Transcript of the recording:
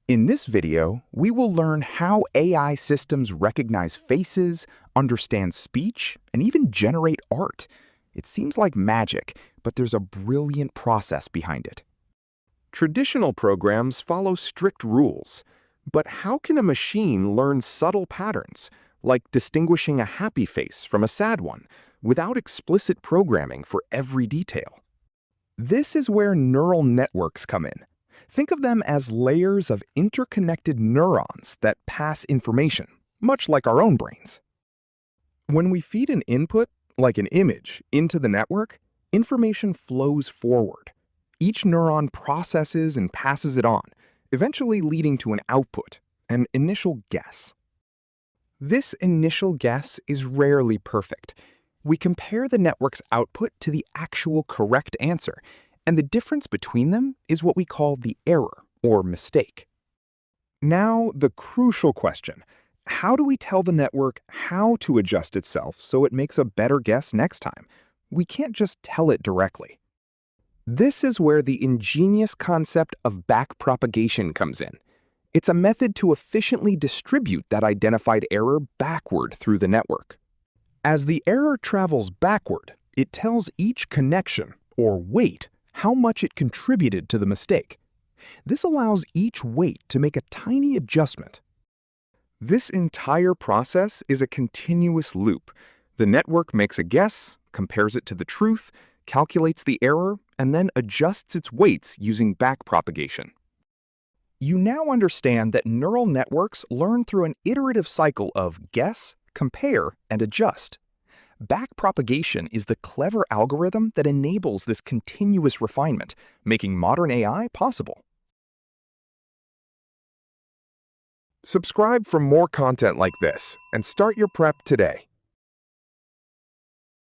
In this video, we will learn how AI systems recognize faces, understand speech, and even generate art. It seems like magic, but there's a brilliant process behind it. Traditional programs follow strict rules, but how can a machine learn subtle patterns, like distinguishing a happy face from a sad one, without explicit programming for every detail? This is where neural networks come in. Think of them as layers of interconnected neurons that pass information, much like our own brains. When we feed an input, like an image, into the network, information flows forward. Each neuron processes and passes it on, eventually leading to an output, an initial guess. This initial guess is rarely perfect. We compare the network's output to the actual correct answer, and the difference between them is what we call the error, or mistake. Now, the crucial question: how do we tell the network how to adjust itself so it makes a better guess next time? We can't just tell it directly. This is where the ingenious concept of backpropagation comes in. It's a method to efficiently distribute that identified error backward through the network. As the error travels backward, it tells each connection, or weight, how much it contributed to the mistake. This allows each weight to make a tiny adjustment. This entire process is a continuous loop. The network makes a guess, compares it to the truth, calculates the error, and then adjusts its weights using backpropagation. You now understand that neural networks learn through an iterative cycle of guess, compare, and adjust. Backpropagation is the clever algorithm that enables this continuous refinement, making modern AI possible. Subscribe for more content like this and start your prep today.